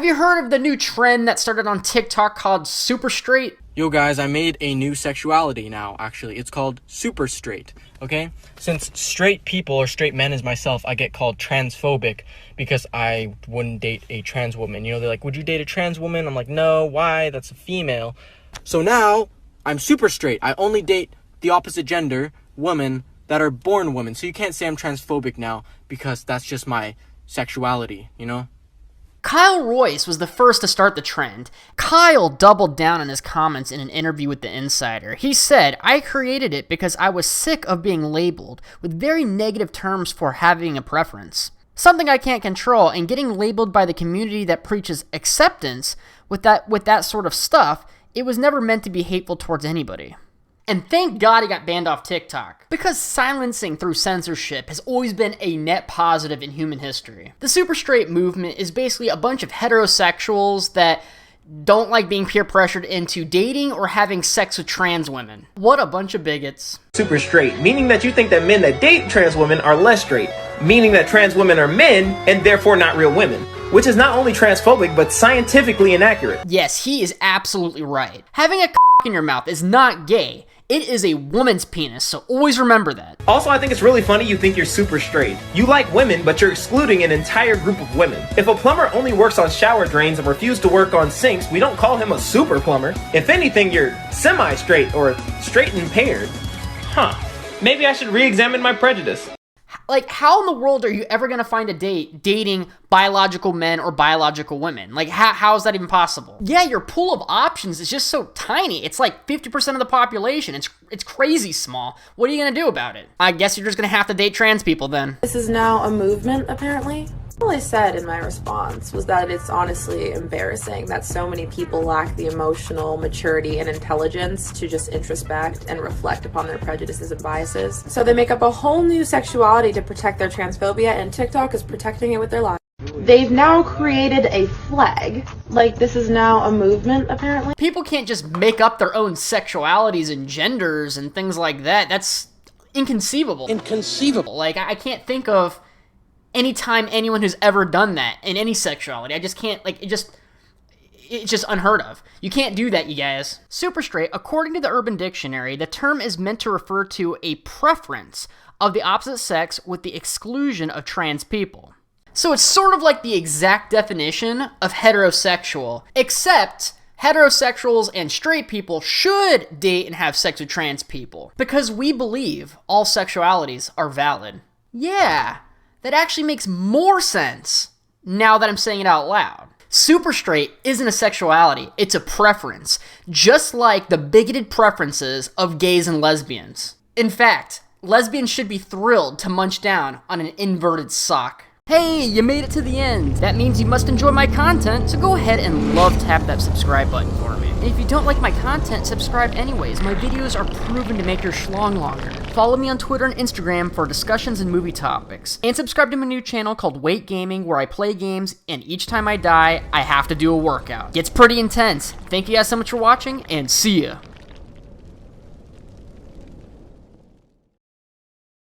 Have you heard of the new trend that started on TikTok called Super Straight? Yo guys, I made a new sexuality now, actually. It's called Super Straight, okay? Since straight people, or straight men as myself, I get called transphobic because I wouldn't date a trans woman. You know, they're like, would you date a trans woman? I'm like, no, why? That's a female. So now, I'm super straight. I only date the opposite gender, women, that are born women. So you can't say I'm transphobic now because that's just my sexuality, you know? Kyle Royce was the first to start the trend. Kyle doubled down on his comments in an interview with The Insider. He said, "I created it because I was sick of being labeled with very negative terms for having a preference. Something I can't control, and getting labeled by the community that preaches acceptance with that sort of stuff, it was never meant to be hateful towards anybody." And thank God he got banned off TikTok, because silencing through censorship has always been a net positive in human history. The super straight movement is basically a bunch of heterosexuals that don't like being peer pressured into dating or having sex with trans women. What a bunch of bigots. Super straight, meaning that you think that men that date trans women are less straight, meaning that trans women are men and therefore not real women, which is not only transphobic but scientifically inaccurate. Yes, he is absolutely right. Having a in your mouth is not gay. It is a woman's penis, so always remember that. Also, I think it's really funny you think you're super straight. You like women, but you're excluding an entire group of women. If a plumber only works on shower drains and refuses to work on sinks, we don't call him a super plumber. If anything, you're semi-straight or straight impaired. Huh. Maybe I should re-examine my prejudice. Like, how in the world are you ever going to find a date dating biological men or biological women? Like, how is that even possible? Yeah, your pool of options is just so tiny. It's like 50% of the population. It's crazy small. What are you going to do about it? I guess you're just going to have to date trans people then. This is now a movement, apparently. All I said in my response was that it's honestly embarrassing that so many people lack the emotional maturity and intelligence to just introspect and reflect upon their prejudices and biases. So they make up a whole new sexuality to protect their transphobia, and TikTok is protecting it with their lives. They've now created a flag. Like, this is now a movement, apparently. People can't just make up their own sexualities and genders and things like that. That's inconceivable. Inconceivable. Like, I can't think of anytime anyone who's ever done that in any sexuality. I just can't, like, it's just unheard of. You can't do that, you guys. Super straight, according to the Urban Dictionary, the term is meant to refer to a preference of the opposite sex with the exclusion of trans people. So it's sort of like the exact definition of heterosexual, except heterosexuals and straight people should date and have sex with trans people, because we believe all sexualities are valid. Yeah, that actually makes more sense now that I'm saying it out loud. Super straight isn't a sexuality, it's a preference, just like the bigoted preferences of gays and lesbians. In fact, lesbians should be thrilled to munch down on an inverted sock. Hey, you made it to the end. That means you must enjoy my content, so go ahead and love tap that subscribe button for me. And if you don't like my content, subscribe anyways. My videos are proven to make your schlong longer. Follow me on Twitter and Instagram for discussions and movie topics. And subscribe to my new channel called Wait Gaming, where I play games, and each time I die, I have to do a workout. It's pretty intense. Thank you guys so much for watching, and see ya.